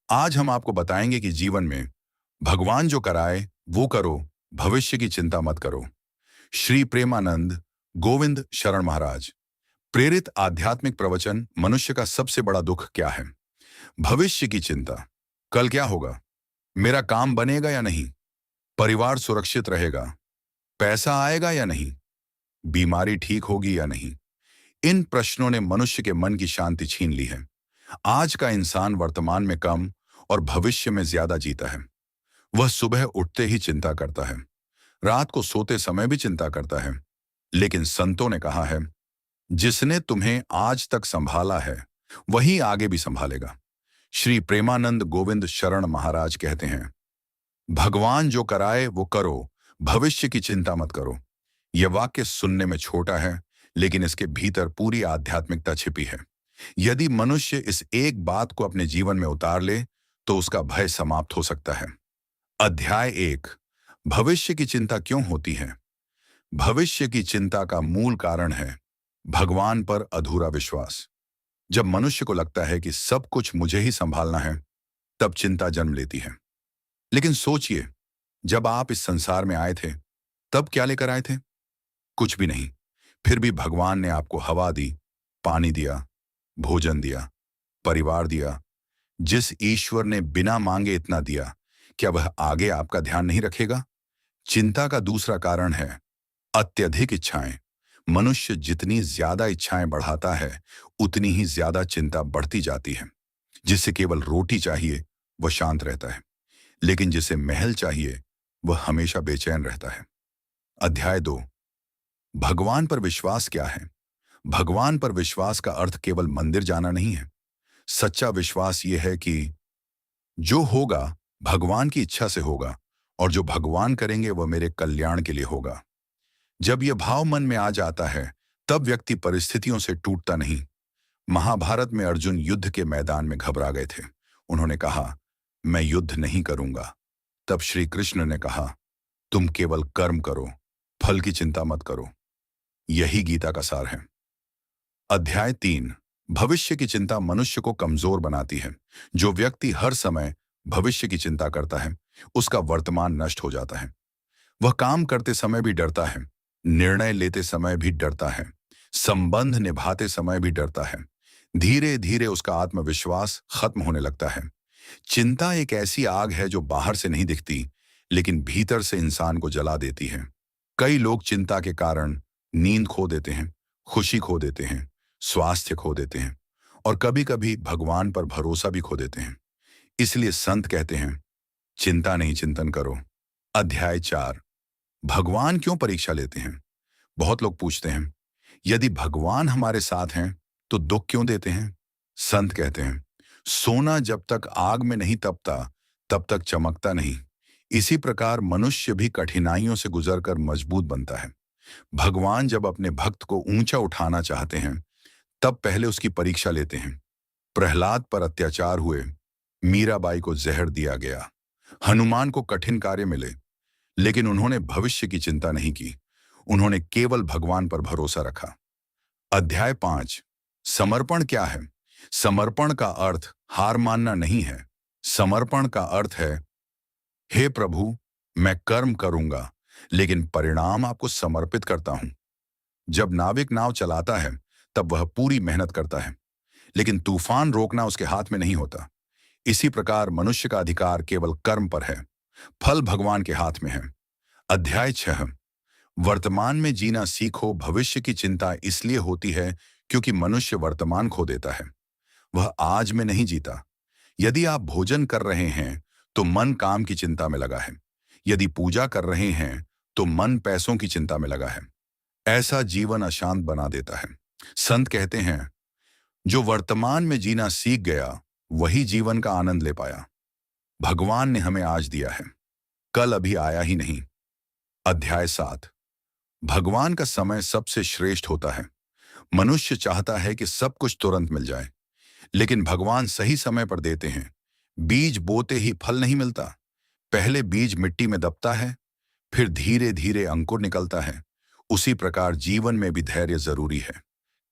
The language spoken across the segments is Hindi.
आज हम आपको बताएंगे कि जीवन में भगवान जो कराए वो करो, भविष्य की चिंता मत करो। श्री प्रेमानंद गोविंद शरण महाराज प्रेरित आध्यात्मिक प्रवचन। मनुष्य का सबसे बड़ा दुख क्या है? भविष्य की चिंता। कल क्या होगा? मेरा काम बनेगा या नहीं? परिवार सुरक्षित रहेगा? पैसा आएगा या नहीं? बीमारी ठीक होगी या नहीं? इन प्रश्नों ने मनुष्य के मन की शांति छीन ली है। आज का इंसान वर्तमान में कम और भविष्य में ज्यादा जीता है। वह सुबह उठते ही चिंता करता है, रात को सोते समय भी चिंता करता है। लेकिन संतों ने कहा है, जिसने तुम्हें आज तक संभाला है वही आगे भी संभालेगा। श्री प्रेमानंद गोविंद शरण महाराज कहते हैं, भगवान जो कराए वो करो, भविष्य की चिंता मत करो। यह वाक्य सुनने में छोटा है, लेकिन इसके भीतर पूरी आध्यात्मिकता छिपी है। यदि मनुष्य इस एक बात को अपने जीवन में उतार ले तो उसका भय समाप्त हो सकता है। अध्याय 1। भविष्य की चिंता क्यों होती है? भविष्य की चिंता का मूल कारण है भगवान पर अधूरा विश्वास। जब मनुष्य को लगता है कि सब कुछ मुझे ही संभालना है, तब चिंता जन्म लेती है। लेकिन सोचिए, जब आप इस संसार में आए थे तब क्या लेकर आए थे? कुछ भी नहीं। फिर भी भगवान ने आपको हवा दी, पानी दिया, भोजन दिया, परिवार दिया। जिस ईश्वर ने बिना मांगे इतना दिया, क्या वह आगे आपका ध्यान नहीं रखेगा? चिंता का दूसरा कारण है अत्यधिक इच्छाएं। मनुष्य जितनी ज्यादा इच्छाएं बढ़ाता है, उतनी ही ज्यादा चिंता बढ़ती जाती है। जिसे केवल रोटी चाहिए वह शांत रहता है, लेकिन जिसे महल चाहिए वह हमेशा बेचैन रहता है। अध्याय 2। भगवान पर विश्वास क्या है? भगवान पर विश्वास का अर्थ केवल मंदिर जाना नहीं है। सच्चा विश्वास यह है कि जो होगा भगवान की इच्छा से होगा, और जो भगवान करेंगे वह मेरे कल्याण के लिए होगा। जब यह भाव मन में आ जाता है, तब व्यक्ति परिस्थितियों से टूटता नहीं। महाभारत में अर्जुन युद्ध के मैदान में घबरा गए थे। उन्होंने कहा, मैं युद्ध नहीं करूंगा। तब श्री कृष्ण ने कहा, तुम केवल कर्म करो, फल की चिंता मत करो। यही गीता का सार है। अध्याय 3। भविष्य की चिंता मनुष्य को कमजोर बनाती है। जो व्यक्ति हर समय भविष्य की चिंता करता है, उसका वर्तमान नष्ट हो जाता है। वह काम करते समय भी डरता है, निर्णय लेते समय भी डरता है, संबंध निभाते समय भी डरता है। धीरे धीरे उसका आत्मविश्वास खत्म होने लगता है। चिंता एक ऐसी आग है जो बाहर से नहीं दिखती, लेकिन भीतर से इंसान को जला देती है। कई लोग चिंता के कारण नींद खो देते हैं, खुशी खो देते हैं, स्वास्थ्य खो देते हैं, और कभी कभी भगवान पर भरोसा भी खो देते हैं। इसलिए संत कहते हैं, चिंता नहीं, चिंतन करो। अध्याय 4। भगवान क्यों परीक्षा लेते हैं? बहुत लोग पूछते हैं, यदि भगवान हमारे साथ हैं तो दुख क्यों देते हैं? संत कहते हैं, सोना जब तक आग में नहीं तपता तब तक चमकता नहीं। इसी प्रकार मनुष्य भी कठिनाइयों से गुजरकर मजबूत बनता है। भगवान जब अपने भक्त को ऊंचा उठाना चाहते हैं, तब पहले उसकी परीक्षा लेते हैं। प्रहलाद पर अत्याचार हुए, मीराबाई को जहर दिया गया, हनुमान को कठिन कार्य मिले, लेकिन उन्होंने भविष्य की चिंता नहीं की। उन्होंने केवल भगवान पर भरोसा रखा। अध्याय 5। समर्पण क्या है? समर्पण का अर्थ हार मानना नहीं है। समर्पण का अर्थ है, हे प्रभु, मैं कर्म करूंगा, लेकिन परिणाम आपको समर्पित करता हूं। जब नाविक नाव चलाता है तब वह पूरी मेहनत करता है, लेकिन तूफान रोकना उसके हाथ में नहीं होता। इसी प्रकार मनुष्य का अधिकार केवल कर्म पर है, फल भगवान के हाथ में है। अध्याय 6। वर्तमान में जीना सीखो। भविष्य की चिंता इसलिए होती है क्योंकि मनुष्य वर्तमान खो देता है। वह आज में नहीं जीता। यदि आप भोजन कर रहे हैं तो मन काम की चिंता में लगा है। यदि पूजा कर रहे हैं तो मन पैसों की चिंता में लगा है। ऐसा जीवन अशांत बना देता है। संत कहते हैं, जो वर्तमान में जीना सीख गया वही जीवन का आनंद ले पाया। भगवान ने हमें आज दिया है, कल अभी आया ही नहीं। अध्याय 7। भगवान का समय सबसे श्रेष्ठ होता है। मनुष्य चाहता है कि सब कुछ तुरंत मिल जाए, लेकिन भगवान सही समय पर देते हैं। बीज बोते ही फल नहीं मिलता। पहले बीज मिट्टी में दबता है, फिर धीरे धीरे अंकुर निकलता है। उसी प्रकार जीवन में भी धैर्य जरूरी है।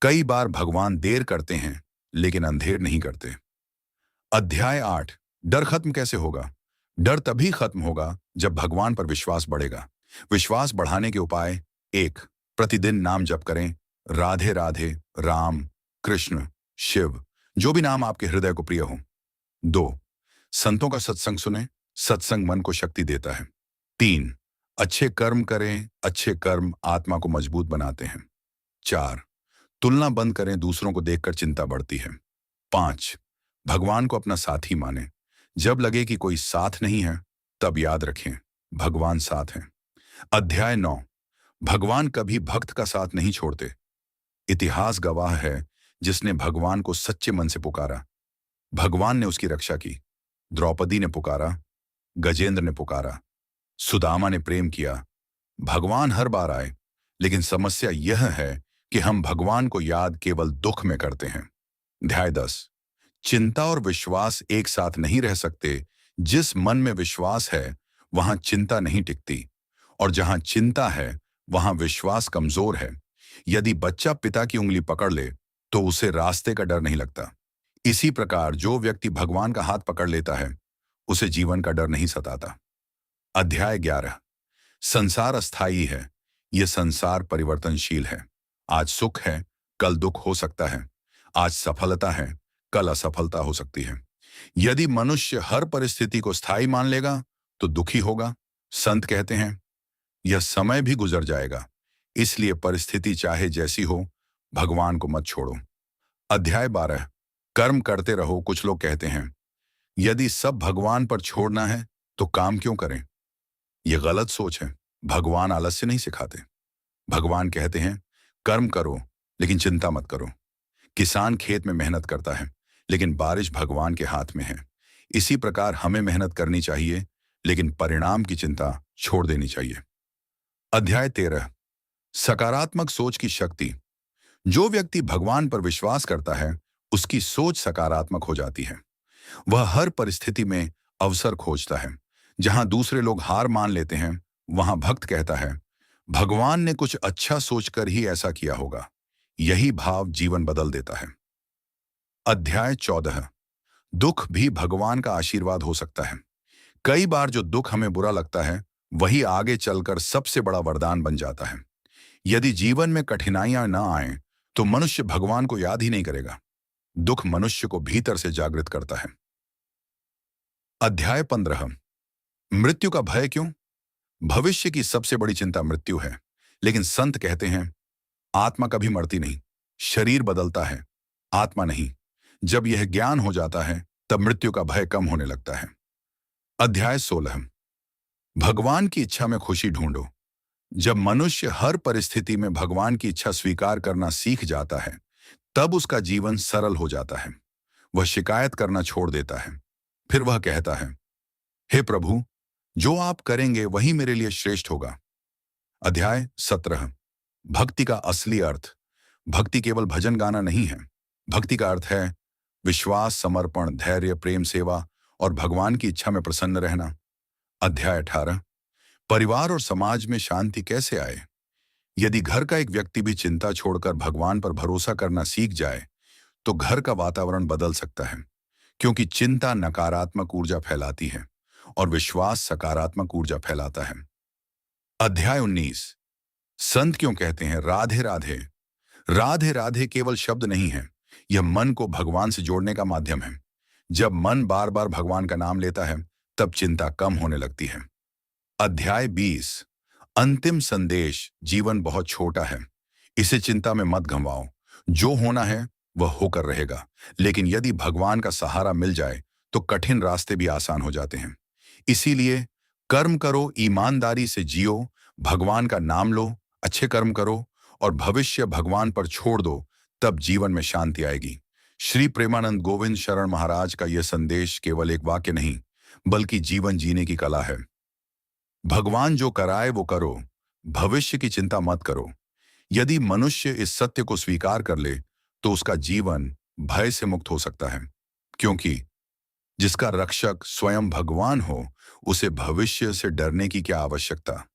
कई बार भगवान देर करते हैं, लेकिन अंधेर नहीं करते। अध्याय 8। डर खत्म कैसे होगा? डर तभी खत्म होगा जब भगवान पर विश्वास बढ़ेगा। विश्वास बढ़ाने के उपाय: एक, प्रतिदिन नाम जप करें। राधे राधे, राम, कृष्ण, शिव, जो भी नाम आपके हृदय को प्रिय हो। दो, संतों का सत्संग सुने। सत्संग मन को शक्ति देता है। तीन, अच्छे कर्म करें। अच्छे कर्म आत्मा को मजबूत बनाते हैं। चार, तुलना बंद करें, दूसरों को देखकर चिंता बढ़ती है। पांच, भगवान को अपना साथी माने। जब लगे कि कोई साथ नहीं है, तब याद रखें भगवान साथ हैं। अध्याय 9, भगवान कभी भक्त का साथ नहीं छोड़ते। इतिहास गवाह है, जिसने भगवान को सच्चे मन से पुकारा, भगवान ने उसकी रक्षा की। द्रौपदी ने पुकारा, गजेंद्र ने पुकारा, सुदामा ने प्रेम किया। भगवान हर बार आए, लेकिन समस्या यह है कि हम भगवान को याद केवल दुख में करते हैं। अध्याय 10, चिंता और विश्वास एक साथ नहीं रह सकते। जिस मन में विश्वास है, वहां चिंता नहीं टिकती, और जहां चिंता है, वहां विश्वास कमजोर है। यदि बच्चा पिता की उंगली पकड़ ले, तो उसे रास्ते का डर नहीं लगता। इसी प्रकार जो व्यक्ति भगवान का हाथ पकड़ लेता है, उसे जीवन का डर नहीं सताता। अध्याय 11, संसार अस्थायी है। यह संसार परिवर्तनशील है। आज सुख है, कल दुख हो सकता है। आज सफलता है, कल असफलता हो सकती है। यदि मनुष्य हर परिस्थिति को स्थायी मान लेगा, तो दुखी होगा। संत कहते हैं, यह समय भी गुजर जाएगा, इसलिए परिस्थिति चाहे जैसी हो, भगवान को मत छोड़ो। अध्याय 12, कर्म करते रहो। कुछ लोग कहते हैं, यदि सब भगवान पर छोड़ना है, तो काम क्यों करें? यह गलत सोच है। भगवान आलस्य नहीं सिखाते। भगवान कहते हैं, कर्म करो, लेकिन चिंता मत करो। किसान खेत में मेहनत करता है, लेकिन बारिश भगवान के हाथ में है। इसी प्रकार हमें मेहनत करनी चाहिए, लेकिन परिणाम की चिंता छोड़ देनी चाहिए। अध्याय 13, सकारात्मक सोच की शक्ति। जो व्यक्ति भगवान पर विश्वास करता है, उसकी सोच सकारात्मक हो जाती है। वह हर परिस्थिति में अवसर खोजता है। जहां दूसरे लोग हार मान लेते हैं, वहां भक्त कहता है, भगवान ने कुछ अच्छा सोचकर ही ऐसा किया होगा। यही भाव जीवन बदल देता है। अध्याय 14, दुख भी भगवान का आशीर्वाद हो सकता है। कई बार जो दुख हमें बुरा लगता है, वही आगे चलकर सबसे बड़ा वरदान बन जाता है। यदि जीवन में कठिनाइयां न आए, तो मनुष्य भगवान को याद ही नहीं करेगा। दुख मनुष्य को भीतर से जागृत करता है। अध्याय 15, मृत्यु का भय क्यों? भविष्य की सबसे बड़ी चिंता मृत्यु है, लेकिन संत कहते हैं, आत्मा कभी मरती नहीं। शरीर बदलता है, आत्मा नहीं। जब यह ज्ञान हो जाता है, तब मृत्यु का भय कम होने लगता है। अध्याय 16, भगवान की इच्छा में खुशी ढूंढो। जब मनुष्य हर परिस्थिति में भगवान की इच्छा स्वीकार करना सीख जाता है, तब उसका जीवन सरल हो जाता है। वह शिकायत करना छोड़ देता है। फिर वह कहता है, हे प्रभु, जो आप करेंगे वही मेरे लिए श्रेष्ठ होगा। अध्याय 17, भक्ति का असली अर्थ। भक्ति केवल भजन गाना नहीं है। भक्ति का अर्थ है विश्वास, समर्पण, धैर्य, प्रेम, सेवा और भगवान की इच्छा में प्रसन्न रहना। अध्याय 18, परिवार और समाज में शांति कैसे आए? यदि घर का एक व्यक्ति भी चिंता छोड़कर भगवान पर भरोसा करना सीख जाए, तो घर का वातावरण बदल सकता है। क्योंकि चिंता नकारात्मक ऊर्जा फैलाती है और विश्वास सकारात्मक ऊर्जा फैलाता है। अध्याय 19, संत क्यों कहते हैं राधे राधे? राधे राधे केवल शब्द नहीं है, यह मन को भगवान से जोड़ने का माध्यम है। जब मन बार बार भगवान का नाम लेता है, तब चिंता कम होने लगती है। अध्याय 20, अंतिम संदेश। जीवन बहुत छोटा है, इसे चिंता में मत गंवाओ। जो होना है वह होकर रहेगा, लेकिन यदि भगवान का सहारा मिल जाए, तो कठिन रास्ते भी आसान हो जाते हैं। इसीलिए कर्म करो, ईमानदारी से जियो, भगवान का नाम लो, अच्छे कर्म करो और भविष्य भगवान पर छोड़ दो, तब जीवन में शांति आएगी। श्री प्रेमानंद गोविंद शरण महाराज का यह संदेश केवल एक वाक्य नहीं, बल्कि जीवन जीने की कला है। भगवान जो कराए वो करो, भविष्य की चिंता मत करो। यदि मनुष्य इस सत्य को स्वीकार कर ले, तो उसका जीवन भय से मुक्त हो सकता है। क्योंकि जिसका रक्षक स्वयं भगवान हो, उसे भविष्य से डरने की क्या आवश्यकता।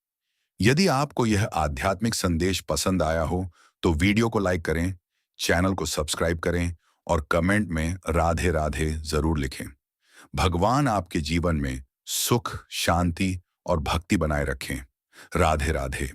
यदि आपको यह आध्यात्मिक संदेश पसंद आया हो, तो वीडियो को लाइक करें, चैनल को सब्सक्राइब करें और कमेंट में राधे राधे जरूर लिखें। भगवान आपके जीवन में सुख, शांति और भक्ति बनाए रखें। राधे राधे।